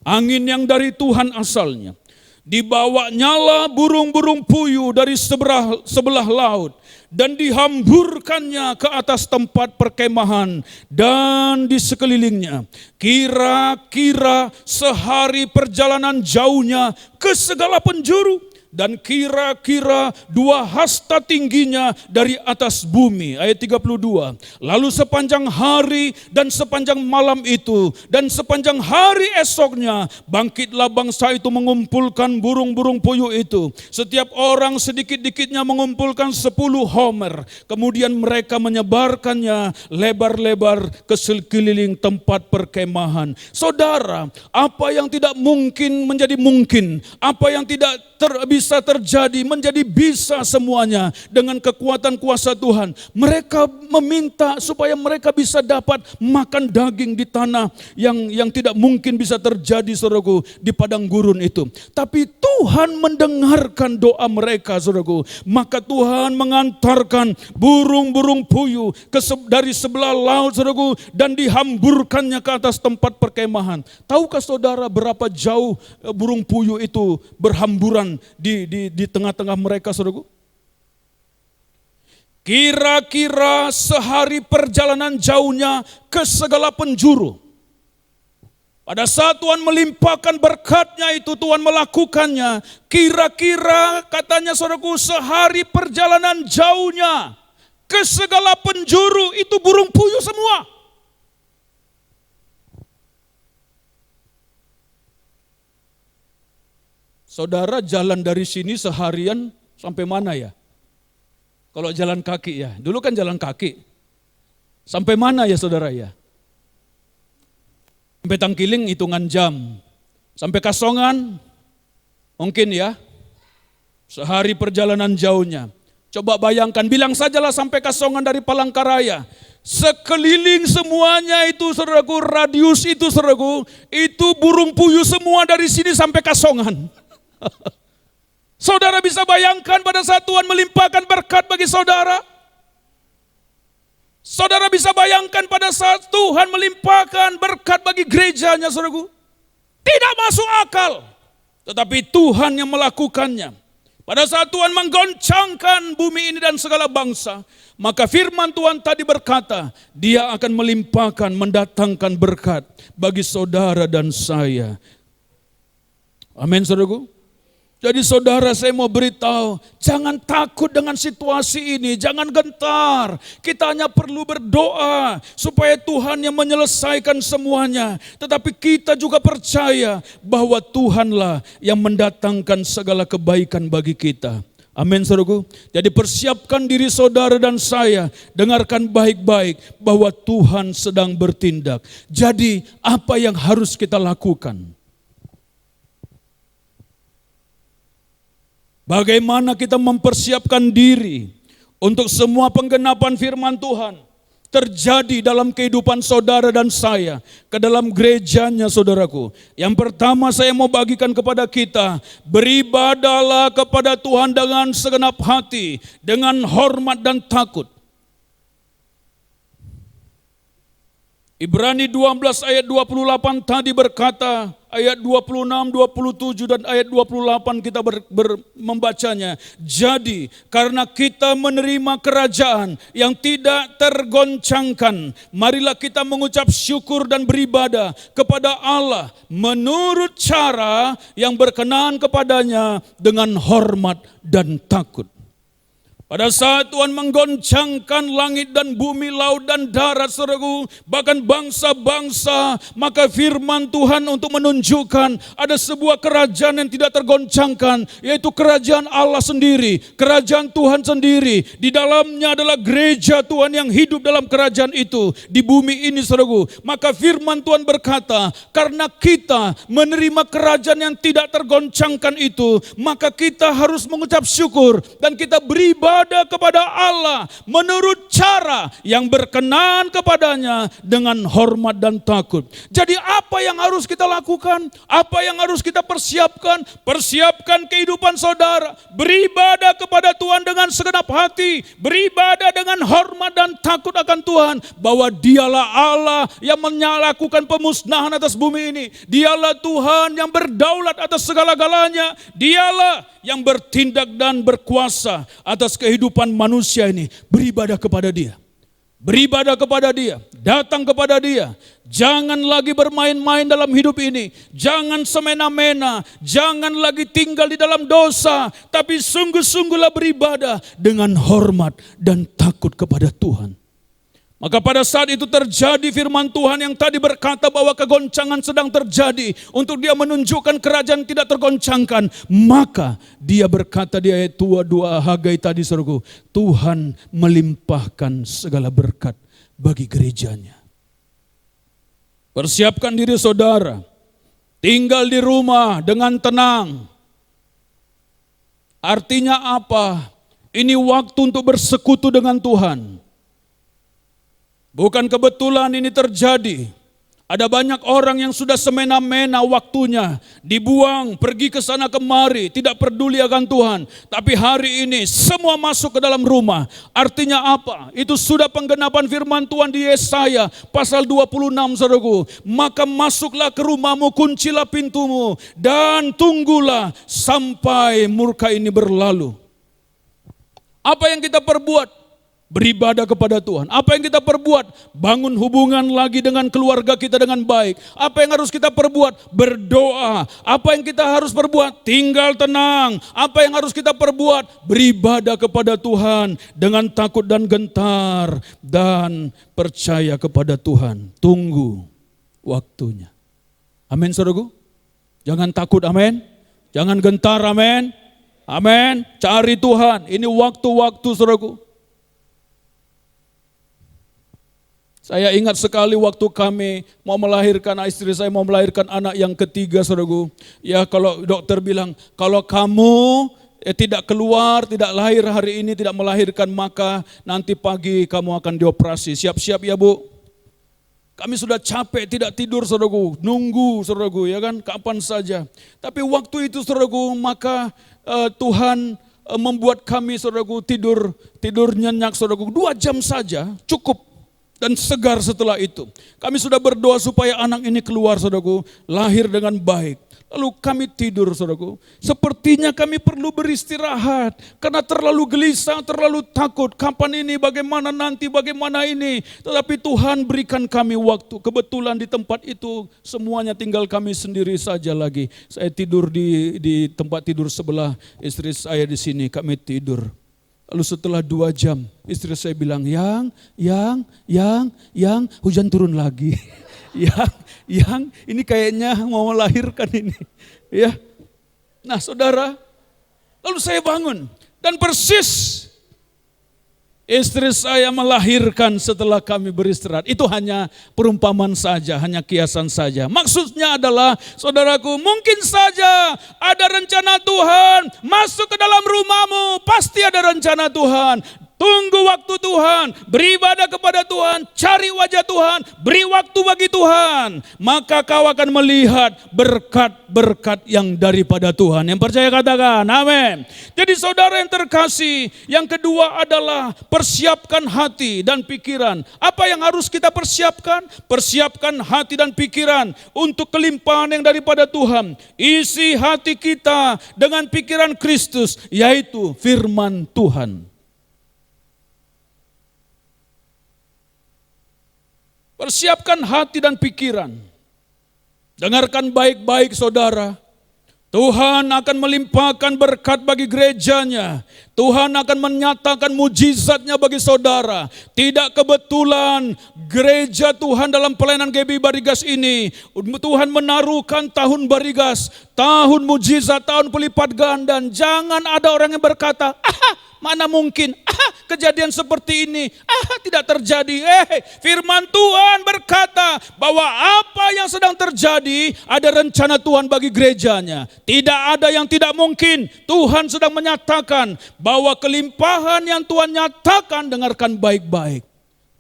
Angin yang dari Tuhan asalnya. Dibawanyalah burung-burung puyuh dari sebelah laut dan dihamburkannya ke atas tempat perkemahan dan di sekelilingnya. Kira-kira sehari perjalanan jauhnya ke segala penjuru, dan kira-kira 2 hasta tingginya dari atas bumi. Ayat 32. Lalu sepanjang hari dan sepanjang malam itu dan sepanjang hari esoknya bangkitlah bangsa itu mengumpulkan burung-burung puyuh itu. Setiap orang sedikit-dikitnya mengumpulkan 10 homer. Kemudian mereka menyebarkannya lebar-lebar ke sekeliling tempat perkemahan. Saudara, apa yang tidak mungkin menjadi mungkin, apa yang tidak bisa terjadi menjadi bisa semuanya dengan kekuatan kuasa Tuhan. Mereka meminta supaya mereka bisa dapat makan daging di tanah yang tidak mungkin bisa terjadi, saudaraku, di padang gurun itu. Tapi Tuhan mendengarkan doa mereka, saudaraku. Maka Tuhan mengantarkan burung-burung puyuh dari sebelah laut, saudaraku, dan dihamburkannya ke atas tempat perkemahan. Tahukah saudara berapa jauh burung puyuh itu berhamburan di tengah-tengah mereka, saudaraku? Kira-kira sehari perjalanan jauhnya ke segala penjuru. Pada saat Tuhan melimpahkan berkatnya itu, Tuhan melakukannya. Kira-kira katanya, saudaraku, sehari perjalanan jauhnya ke segala penjuru itu burung puyuh semua. Saudara jalan dari sini seharian sampai mana ya? Kalau jalan kaki ya, dulu kan jalan kaki. Sampai mana ya saudara ya? Sampai Tangkiling hitungan jam. Sampai Kasongan mungkin ya, sehari perjalanan jauhnya. Coba bayangkan, bilang sajalah sampai Kasongan dari Palangkaraya. Sekeliling semuanya itu, saudaraku, radius itu, saudaraku, itu burung puyuh semua dari sini sampai Kasongan. Saudara bisa bayangkan pada saat Tuhan melimpahkan berkat bagi saudara? Saudara bisa bayangkan pada saat Tuhan melimpahkan berkat bagi gerejanya, saudaraku? Tidak masuk akal. Tetapi Tuhan yang melakukannya. Pada saat Tuhan menggoncangkan bumi ini dan segala bangsa, maka firman Tuhan tadi berkata, Dia akan melimpahkan, mendatangkan berkat bagi saudara dan saya. Amin, saudaraku. Jadi saudara, saya mau beritahu, jangan takut dengan situasi ini, jangan gentar. Kita hanya perlu berdoa supaya Tuhan yang menyelesaikan semuanya. Tetapi kita juga percaya bahwa Tuhanlah yang mendatangkan segala kebaikan bagi kita. Amin, saudaraku. Jadi persiapkan diri saudara dan saya, dengarkan baik-baik bahwa Tuhan sedang bertindak. Jadi apa yang harus kita lakukan? Bagaimana kita mempersiapkan diri untuk semua penggenapan firman Tuhan terjadi dalam kehidupan saudara dan saya, ke dalam gerejanya, saudaraku. Yang pertama saya mau bagikan kepada kita, beribadahlah kepada Tuhan dengan segenap hati, dengan hormat dan takut. Ibrani 12 ayat 28 tadi berkata, ayat 26, 27 dan ayat 28 kita membacanya. Jadi karena kita menerima kerajaan yang tidak tergoncangkan, marilah kita mengucap syukur dan beribadah kepada Allah menurut cara yang berkenan kepadanya dengan hormat dan takut. Pada saat Tuhan menggoncangkan langit dan bumi, laut dan darat, saudaraku, bahkan bangsa-bangsa, maka firman Tuhan untuk menunjukkan ada sebuah kerajaan yang tidak tergoncangkan, yaitu kerajaan Allah sendiri, kerajaan Tuhan sendiri. Di dalamnya adalah gereja Tuhan yang hidup dalam kerajaan itu di bumi ini, saudaraku. Maka firman Tuhan berkata, karena kita menerima kerajaan yang tidak tergoncangkan itu, maka kita harus mengucap syukur dan kita beribadah kepada Allah menurut cara yang berkenan kepadanya dengan hormat dan takut. Jadi apa yang harus kita lakukan? Apa yang harus kita persiapkan? Persiapkan kehidupan saudara, beribadah kepada Tuhan dengan segenap hati, beribadah dengan hormat dan takut akan Tuhan, bahwa Dialah Allah yang melakukan pemusnahan atas bumi ini. Dialah Tuhan yang berdaulat atas segala-galanya. Dialah yang bertindak dan berkuasa atas kehidupan manusia ini. Beribadah kepada Dia. Beribadah kepada Dia, datang kepada Dia. Jangan lagi bermain-main dalam hidup ini. Jangan semena-mena, jangan lagi tinggal di dalam dosa. Tapi sungguh-sungguhlah beribadah dengan hormat dan takut kepada Tuhan. Maka pada saat itu terjadi firman Tuhan yang tadi berkata bahwa kegoncangan sedang terjadi. Untuk Dia menunjukkan kerajaan tidak tergoncangkan. Maka Dia berkata di ayat 2 Hagai tadi, saudaraku, Tuhan melimpahkan segala berkat bagi gerejanya. Persiapkan diri saudara. Tinggal di rumah dengan tenang. Artinya apa? Ini waktu untuk bersekutu dengan Tuhan. Bukan kebetulan ini terjadi. Ada banyak orang yang sudah semena-mena waktunya, dibuang, pergi ke sana kemari, tidak peduli akan Tuhan. Tapi hari ini semua masuk ke dalam rumah. Artinya apa? Itu sudah penggenapan firman Tuhan di Yesaya pasal 26, saudaraku. Maka masuklah ke rumahmu, kuncilah pintumu, dan tunggulah sampai murka ini berlalu. Apa yang kita perbuat? Beribadah kepada Tuhan. Apa yang kita perbuat? Bangun hubungan lagi dengan keluarga kita dengan baik. Apa yang harus kita perbuat? Berdoa. Apa yang kita harus perbuat? Tinggal tenang. Apa yang harus kita perbuat? Beribadah kepada Tuhan dengan takut dan gentar dan percaya kepada Tuhan. Tunggu waktunya. Amin, saudaraku. Jangan takut, amin. Jangan gentar, amin. Amin. Cari Tuhan. Ini waktu-waktu, saudaraku. Saya ingat sekali waktu kami mau melahirkan, istri saya mau melahirkan anak yang ketiga, saudaraku. Ya, kalau dokter bilang, kalau kamu tidak keluar, tidak lahir hari ini, tidak melahirkan, maka nanti pagi kamu akan dioperasi. Siap-siap ya, Bu. Kami sudah capek, tidak tidur, saudaraku. Nunggu, saudaraku, ya kan, kapan saja. Tapi waktu itu, saudaraku, maka Tuhan membuat kami, saudaraku, tidur nyenyak, saudaraku. 2 jam saja, cukup. Dan segar setelah itu. Kami sudah berdoa supaya anak ini keluar, saudaraku, lahir dengan baik. Lalu kami tidur, saudaraku. Sepertinya kami perlu beristirahat. Karena terlalu gelisah, terlalu takut. Kapan ini, bagaimana nanti, bagaimana ini. Tetapi Tuhan berikan kami waktu. Kebetulan di tempat itu semuanya tinggal kami sendiri saja lagi. Saya tidur di tempat tidur sebelah, istri saya di sini, kami tidur. Lalu setelah 2 jam, istri saya bilang, yang, hujan turun lagi. yang, ini kayaknya mau melahirkan ini. Ya, nah saudara, lalu saya bangun. Dan persis istri saya melahirkan setelah kami beristirahat. Itu hanya perumpamaan saja, hanya kiasan saja. Maksudnya adalah, saudaraku, mungkin saja ada rencana Tuhan masuk ke dalam rumahmu. Pasti ada rencana Tuhan. Tunggu waktu Tuhan, beribadah kepada Tuhan, cari wajah Tuhan, beri waktu bagi Tuhan. Maka kau akan melihat berkat-berkat yang daripada Tuhan. Yang percaya katakan, amin. Jadi saudara yang terkasih, yang kedua adalah persiapkan hati dan pikiran. Apa yang harus kita persiapkan? Persiapkan hati dan pikiran untuk kelimpahan yang daripada Tuhan. Isi hati kita dengan pikiran Kristus, yaitu firman Tuhan. Persiapkan hati dan pikiran. Dengarkan baik-baik, saudara. Tuhan akan melimpahkan berkat bagi gerejanya. Tuhan akan menyatakan mujizatnya bagi saudara. Tidak kebetulan gereja Tuhan dalam pelayanan GB Barigas ini, Tuhan menaruhkan tahun Barigas, tahun mujizat, tahun pelipat ganda. Jangan ada orang yang berkata, mana mungkin, kejadian seperti ini, tidak terjadi. Firman Tuhan berkata bahwa apa yang sedang terjadi, ada rencana Tuhan bagi gerejanya. Tidak ada yang tidak mungkin. Tuhan sedang menyatakan bahwa kelimpahan yang Tuhan nyatakan, dengarkan baik-baik,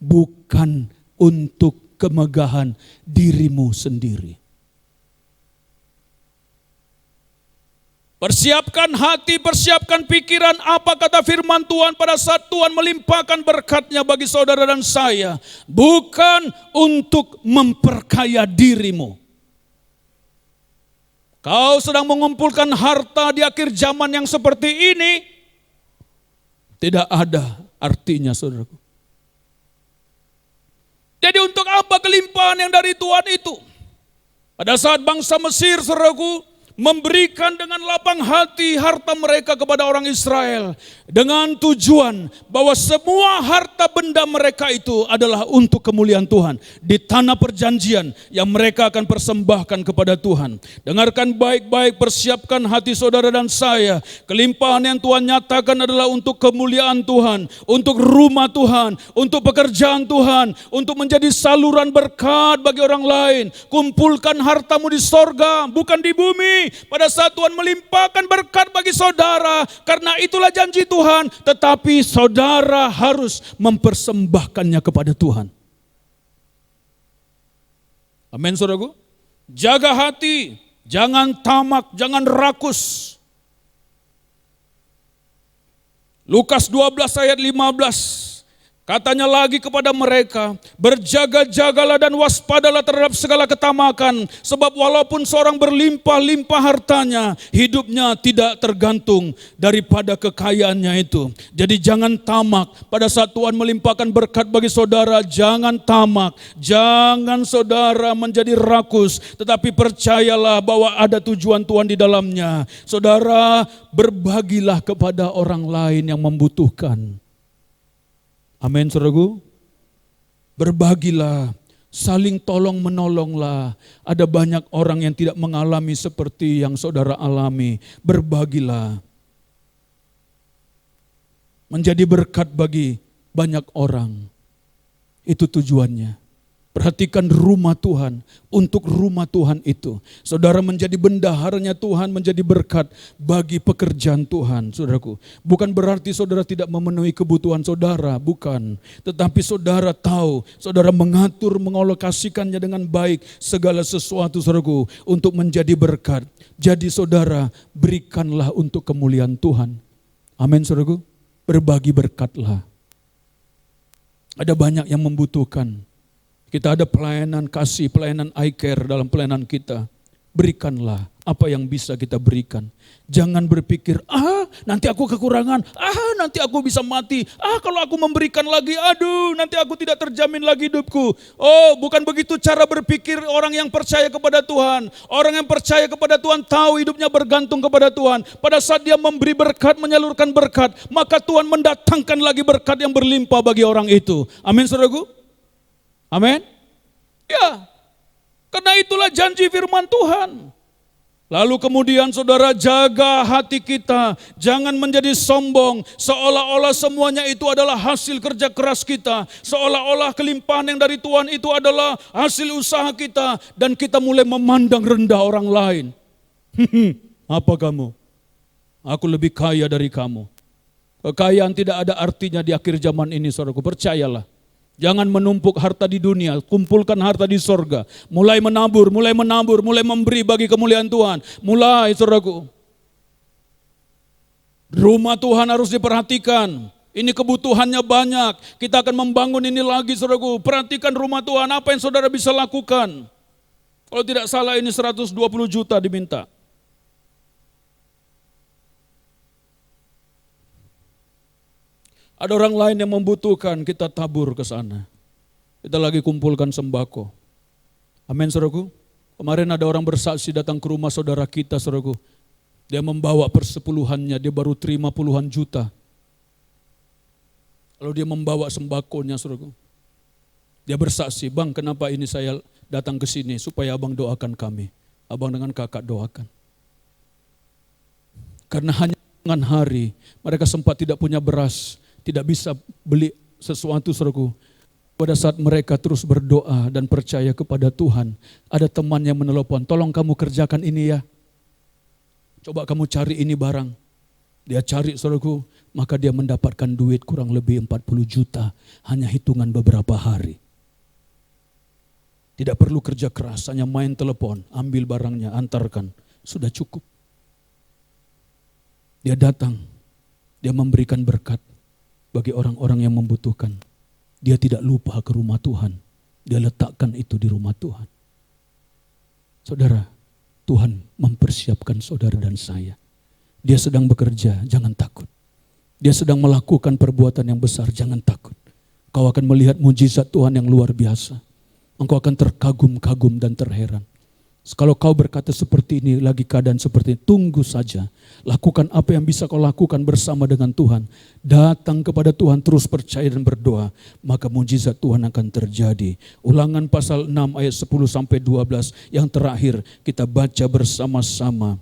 bukan untuk kemegahan dirimu sendiri. Persiapkan hati, persiapkan pikiran. Apa kata firman Tuhan pada saat Tuhan melimpahkan berkatnya bagi saudara dan saya? Bukan untuk memperkaya dirimu. Kau sedang mengumpulkan harta di akhir zaman yang seperti ini, tidak ada artinya, saudaraku. Jadi untuk apa kelimpahan yang dari Tuhan itu? Pada saat bangsa Mesir, saudaraku, memberikan dengan lapang hati harta mereka kepada orang Israel dengan tujuan bahwa semua harta benda mereka itu adalah untuk kemuliaan Tuhan di tanah perjanjian yang mereka akan persembahkan kepada Tuhan. Dengarkan baik-baik, persiapkan hati saudara dan saya. Kelimpahan yang Tuhan nyatakan adalah untuk kemuliaan Tuhan, untuk rumah Tuhan, untuk pekerjaan Tuhan, untuk menjadi saluran berkat bagi orang lain. Kumpulkan hartamu di sorga, bukan di bumi. Pada saat Tuhan melimpahkan berkat bagi saudara, karena itulah janji Tuhan, tetapi saudara harus mempersembahkannya kepada Tuhan. Amin, saudaraku. Jaga hati, jangan tamak, jangan rakus. Lukas 12 ayat 15. Katanya lagi kepada mereka, berjaga-jagalah dan waspadalah terhadap segala ketamakan, sebab walaupun seorang berlimpah-limpah hartanya, hidupnya tidak tergantung daripada kekayaannya itu. Jadi jangan tamak. Pada saat Tuhan melimpahkan berkat bagi saudara, jangan tamak, jangan saudara menjadi rakus, tetapi percayalah bahwa ada tujuan Tuhan di dalamnya. Saudara, berbagilah kepada orang lain yang membutuhkan. Amin, saudaraku. Berbagilah, saling tolong menolonglah. Ada banyak orang yang tidak mengalami seperti yang saudara alami. Berbagilah. Menjadi berkat bagi banyak orang. Itu tujuannya. Perhatikan rumah Tuhan, untuk rumah Tuhan itu. Saudara menjadi bendaharanya Tuhan, menjadi berkat bagi pekerjaan Tuhan, saudaraku. Bukan berarti saudara tidak memenuhi kebutuhan saudara, bukan. Tetapi saudara tahu, saudara mengatur, mengalokasikannya dengan baik segala sesuatu, saudaraku, untuk menjadi berkat. Jadi saudara, berikanlah untuk kemuliaan Tuhan. Amin, saudaraku. Berbagi berkatlah. Ada banyak yang membutuhkan. Kita ada pelayanan kasih, pelayanan eye care dalam pelayanan kita. Berikanlah apa yang bisa kita berikan. Jangan berpikir, nanti aku kekurangan, nanti aku bisa mati, kalau aku memberikan lagi, nanti aku tidak terjamin lagi hidupku. Oh, bukan begitu cara berpikir orang yang percaya kepada Tuhan. Orang yang percaya kepada Tuhan tahu hidupnya bergantung kepada Tuhan. Pada saat dia memberi berkat, menyalurkan berkat, maka Tuhan mendatangkan lagi berkat yang berlimpah bagi orang itu. Amin, saudaraku. Amin. Ya, karena itulah janji firman Tuhan. Lalu kemudian saudara, jaga hati kita, jangan menjadi sombong, seolah-olah semuanya itu adalah hasil kerja keras kita, seolah-olah kelimpahan yang dari Tuhan itu adalah hasil usaha kita, dan kita mulai memandang rendah orang lain. Apa kamu? Aku lebih kaya dari kamu. Kekayaan tidak ada artinya di akhir zaman ini, saudaraku, percayalah. Jangan menumpuk harta di dunia, kumpulkan harta di sorga. Mulai menabur, mulai memberi bagi kemuliaan Tuhan. Mulai, saudaraku. Rumah Tuhan harus diperhatikan. Ini kebutuhannya banyak. Kita akan membangun ini lagi, saudaraku. Perhatikan rumah Tuhan, apa yang saudara bisa lakukan. Kalau tidak salah ini 120 juta diminta. Ada orang lain yang membutuhkan, kita tabur ke sana. Kita lagi kumpulkan sembako. Amin, saudaraku. Kemarin ada orang bersaksi datang ke rumah saudara kita, saudaraku. Dia membawa persepuluhannya, dia baru terima puluhan juta. Lalu dia membawa sembakonya, saudaraku. Dia bersaksi, bang, kenapa ini saya datang ke sini? Supaya abang doakan kami. Abang dengan kakak doakan. Karena hanya dengan hari, mereka sempat tidak punya beras. Tidak bisa beli sesuatu, saudaraku. Pada saat mereka terus berdoa dan percaya kepada Tuhan, ada teman yang menelepon, tolong kamu kerjakan ini ya. Coba kamu cari ini barang. Dia cari, saudaraku, maka dia mendapatkan duit kurang lebih 40 juta. Hanya hitungan beberapa hari. Tidak perlu kerja keras, hanya main telepon, ambil barangnya, antarkan. Sudah cukup. Dia datang, dia memberikan berkat bagi orang-orang yang membutuhkan. Dia tidak lupa ke rumah Tuhan. Dia letakkan itu di rumah Tuhan. Saudara, Tuhan mempersiapkan saudara dan saya. Dia sedang bekerja, jangan takut. Dia sedang melakukan perbuatan yang besar, jangan takut. Kau akan melihat mujizat Tuhan yang luar biasa. Engkau akan terkagum-kagum dan terheran. Kalau kau berkata seperti ini, lagi keadaan seperti ini, tunggu saja. Lakukan apa yang bisa kau lakukan bersama dengan Tuhan. Datang kepada Tuhan, terus percaya dan berdoa. Maka mujizat Tuhan akan terjadi. Ulangan pasal 6 ayat 10-12 yang terakhir kita baca bersama-sama.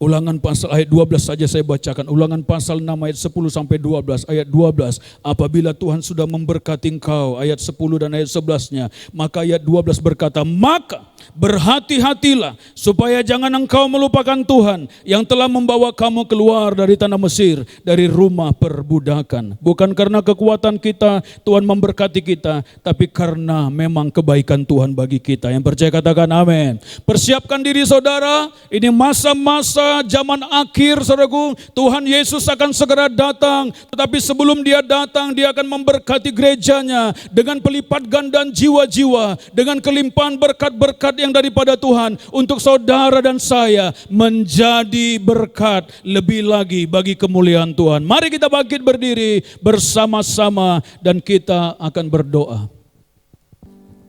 Ulangan pasal ayat 12 saja saya bacakan. Ulangan pasal 6 ayat 10-12. Ayat 12. Apabila Tuhan sudah memberkati engkau. Ayat 10 dan ayat 11-nya. Maka ayat 12 berkata, maka berhati-hatilah supaya jangan engkau melupakan Tuhan yang telah membawa kamu keluar dari tanah Mesir, dari rumah perbudakan. Bukan karena kekuatan kita Tuhan memberkati kita, tapi karena memang kebaikan Tuhan bagi kita. Yang percaya katakan amin. Persiapkan diri saudara, ini masa-masa zaman akhir saudaraku. Tuhan Yesus akan segera datang, tetapi sebelum dia datang, dia akan memberkati gerejanya dengan pelipat gandaan jiwa-jiwa, dengan kelimpahan berkat-berkat yang daripada Tuhan untuk saudara dan saya menjadi berkat lebih lagi bagi kemuliaan Tuhan. Mari kita bangkit berdiri bersama-sama dan kita akan berdoa.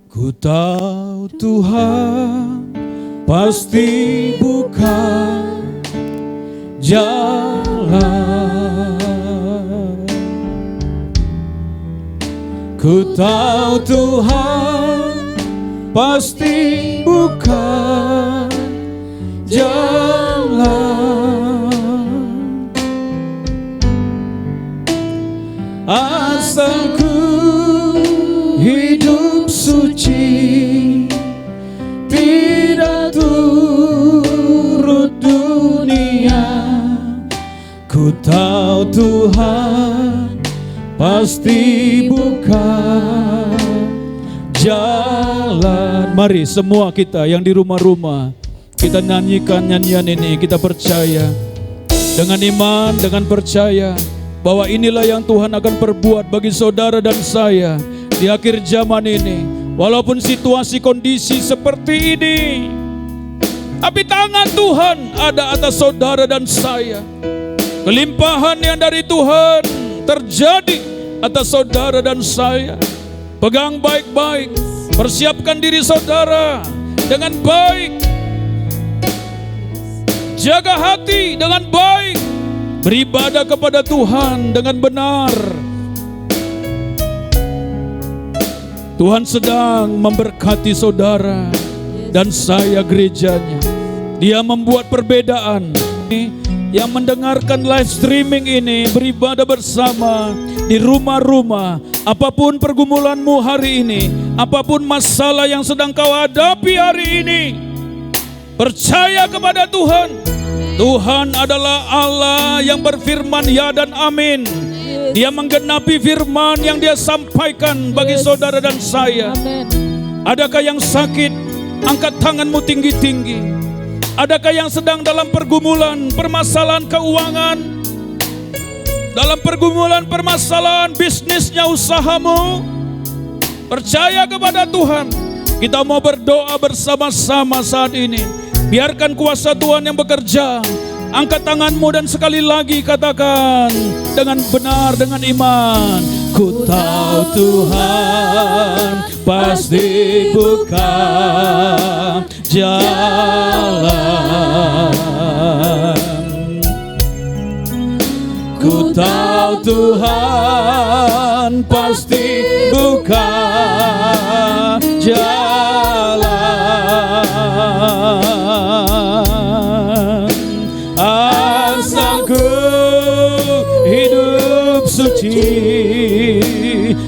Ku tahu Tuhan pasti buka jalan. Ku tahu Tuhan pasti buka jalan. Asal ku hidup suci, tidak turut dunia. Ku tahu Tuhan pasti buka jalan. Mari semua kita yang di rumah-rumah, kita nyanyikan nyanyian ini. Kita percaya dengan iman, dengan percaya bahwa inilah yang Tuhan akan perbuat bagi saudara dan saya di akhir zaman ini. Walaupun situasi kondisi seperti ini, tapi tangan Tuhan ada atas saudara dan saya. Kelimpahan yang dari Tuhan terjadi atas saudara dan saya. Pegang baik-baik, persiapkan diri saudara dengan baik. Jaga hati dengan baik, beribadah kepada Tuhan dengan benar. Tuhan sedang memberkati saudara dan saya gerejanya. Dia membuat perbedaan. Yang mendengarkan live streaming ini beribadah bersama di rumah-rumah. Apapun pergumulanmu hari ini, apapun masalah yang sedang kau hadapi hari ini, percaya kepada Tuhan. Tuhan adalah Allah yang berfirman ya dan amin. Dia menggenapi firman yang dia sampaikan bagi saudara dan saya. Adakah yang sakit? Angkat tanganmu tinggi-tinggi. Adakah yang sedang dalam pergumulan, permasalahan keuangan, dalam pergumulan, permasalahan bisnisnya, usahamu? Percaya kepada Tuhan. Kita mau berdoa bersama-sama saat ini. Biarkan kuasa Tuhan yang bekerja. Angkat tanganmu dan sekali lagi katakan dengan benar, dengan iman. Ku tahu Tuhan pasti buka jalan. Ku tahu Tuhan pasti buka jalan. Asal ku hidup suci,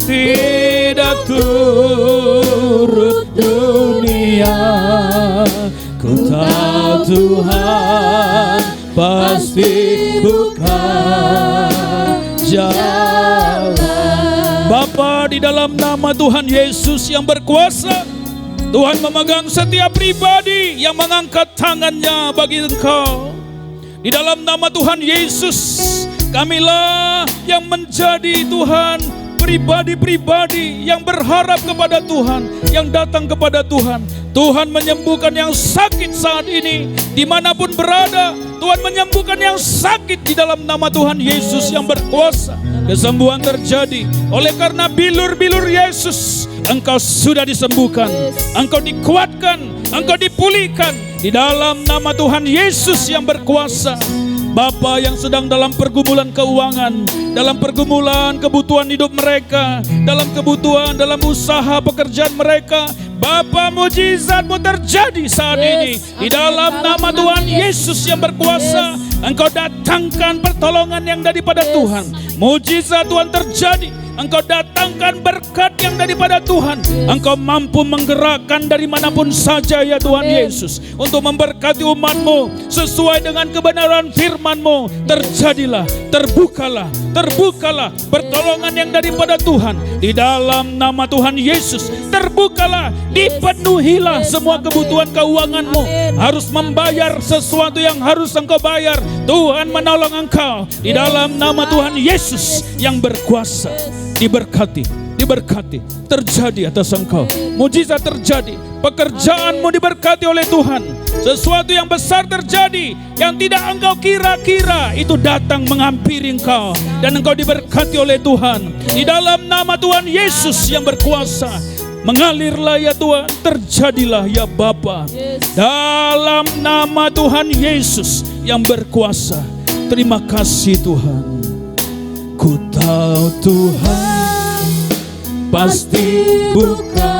tidak turut dunia. Ku tahu Tuhan pasti buka jalan. Bapa, di dalam nama Tuhan Yesus yang berkuasa, Tuhan memegang setiap pribadi yang mengangkat tangannya bagi Engkau. Di dalam nama Tuhan Yesus, kamilah yang menjadi Tuhan pribadi-pribadi yang berharap kepada Tuhan, yang datang kepada Tuhan. Tuhan menyembuhkan yang sakit saat ini, dimanapun berada. Tuhan menyembuhkan yang sakit di dalam nama Tuhan Yesus yang berkuasa. Kesembuhan terjadi oleh karena bilur-bilur Yesus. Engkau sudah disembuhkan, engkau dikuatkan, engkau dipulihkan di dalam nama Tuhan Yesus yang berkuasa. Bapa yang sedang dalam pergumulan keuangan, dalam pergumulan kebutuhan hidup mereka, dalam kebutuhan, dalam usaha pekerjaan mereka, Bapa, mujizat-Mu terjadi saat ini. Di dalam nama Tuhan Yesus yang berkuasa, Engkau datangkan pertolongan yang daripada Tuhan. Mujizat Tuhan terjadi. Engkau datangkan berkat yang daripada Tuhan. Engkau mampu menggerakkan dari manapun saja ya Tuhan Yesus, untuk memberkati umat-Mu sesuai dengan kebenaran firman-Mu. Terjadilah, terbukalah pertolongan yang daripada Tuhan. Di dalam nama Tuhan Yesus, terbukalah, dipenuhilah semua kebutuhan keuangan-Mu. Harus membayar sesuatu yang harus engkau bayar, Tuhan menolong engkau. Di dalam nama Tuhan Yesus yang berkuasa. Diberkati, terjadi atas engkau. Mujizat terjadi, pekerjaanmu diberkati oleh Tuhan. Sesuatu yang besar terjadi, yang tidak engkau kira-kira, itu datang menghampiri engkau. Dan engkau diberkati oleh Tuhan. Di dalam nama Tuhan Yesus yang berkuasa. Mengalirlah ya Tuhan, terjadilah ya Bapa. Dalam nama Tuhan Yesus yang berkuasa. Terima kasih Tuhan. Ku tahu Tuhan pasti buka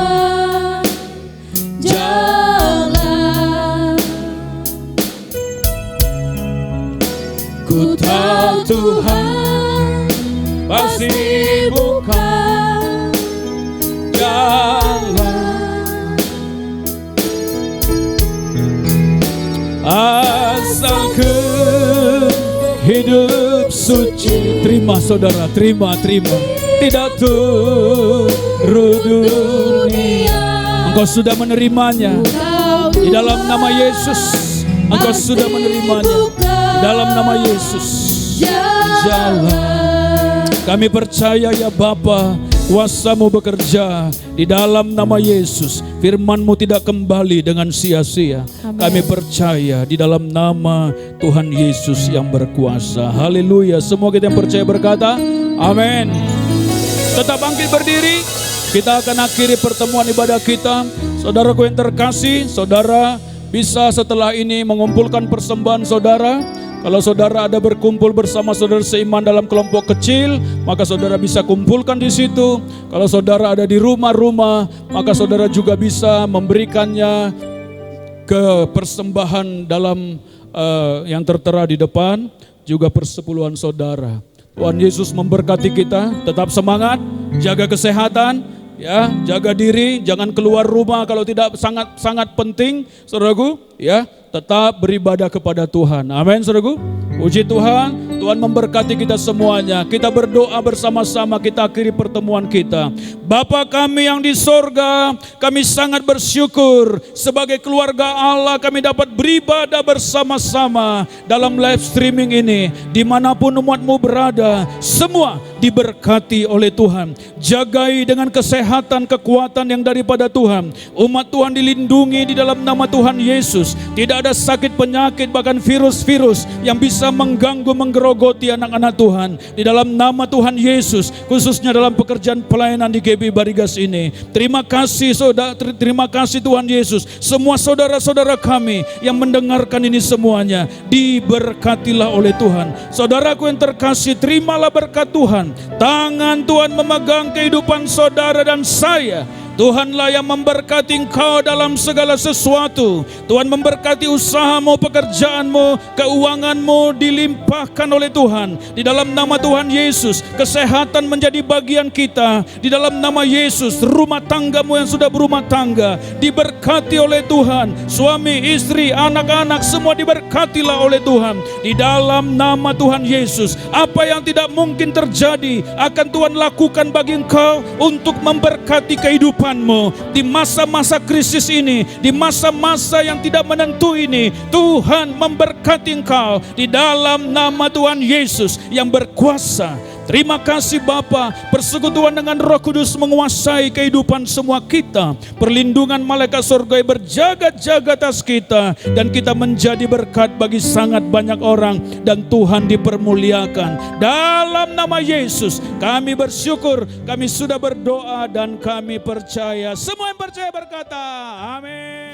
jalan. Ku tahu Tuhan pasti buka jalan. Asalkan hidup suci. Terima saudara, terima. Tidak turut dunia. Engkau sudah menerimanya. Di dalam nama Yesus, engkau sudah menerimanya. Di dalam nama Yesus, jalan. Kami percaya ya Bapa, kuasa-Mu bekerja di dalam nama Yesus. Firman-Mu tidak kembali dengan sia-sia. Kami percaya di dalam nama Tuhan Yesus yang berkuasa. Haleluya. Semua kita yang percaya berkata, amin. Tetap bangkit berdiri. Kita akan akhiri pertemuan ibadah kita. Saudaraku yang terkasih, saudara bisa setelah ini mengumpulkan persembahan saudara. Kalau saudara ada berkumpul bersama saudara seiman dalam kelompok kecil, maka saudara bisa kumpulkan di situ. Kalau saudara ada di rumah-rumah, maka saudara juga bisa memberikannya ke persembahan dalam yang tertera di depan, juga persepuluhan saudara. Tuhan Yesus memberkati kita. Tetap semangat, jaga kesehatan, ya, jaga diri, jangan keluar rumah kalau tidak sangat penting, saudaraku, ya. Tetap beribadah kepada Tuhan. Amin, saudaraku. Puji Tuhan, Tuhan memberkati kita semuanya. Kita berdoa bersama-sama, kita akhiri pertemuan kita. Bapa kami yang di sorga, kami sangat bersyukur sebagai keluarga Allah kami dapat beribadah bersama-sama dalam live streaming ini. Dimanapun umat-Mu berada, semua diberkati oleh Tuhan. Jagai dengan kesehatan, kekuatan yang daripada Tuhan. Umat Tuhan dilindungi di dalam nama Tuhan Yesus. Tidak ada sakit penyakit, bahkan virus-virus yang bisa mengganggu, menggerogoti anak-anak Tuhan. Di dalam nama Tuhan Yesus, khususnya dalam pekerjaan pelayanan di GB Barigas ini. Terima kasih saudara, terima kasih Tuhan Yesus. Semua saudara-saudara kami yang mendengarkan ini semuanya diberkatilah oleh Tuhan. Saudaraku yang terkasih, terimalah berkat Tuhan. Tangan Tuhan memegang kehidupan saudara dan saya. Tuhanlah yang memberkati engkau dalam segala sesuatu. Tuhan memberkati usahamu, pekerjaanmu, keuanganmu dilimpahkan oleh Tuhan. Di dalam nama Tuhan Yesus, kesehatan menjadi bagian kita. Di dalam nama Yesus, rumah tanggamu yang sudah berumah tangga diberkati oleh Tuhan. Suami, istri, anak-anak semua diberkatilah oleh Tuhan. Di dalam nama Tuhan Yesus, apa yang tidak mungkin terjadi akan Tuhan lakukan bagi engkau untuk memberkati kehidupan di masa-masa krisis ini, di masa-masa yang tidak menentu ini. Tuhan memberkati engkau di dalam nama Tuhan Yesus yang berkuasa. Terima kasih Bapa, persekutuan dengan Roh Kudus menguasai kehidupan semua kita. Perlindungan malaikat surga berjaga-jaga atas kita, dan kita menjadi berkat bagi sangat banyak orang, dan Tuhan dipermuliakan. Dalam nama Yesus kami bersyukur, kami sudah berdoa dan kami percaya. Semua yang percaya berkata amin.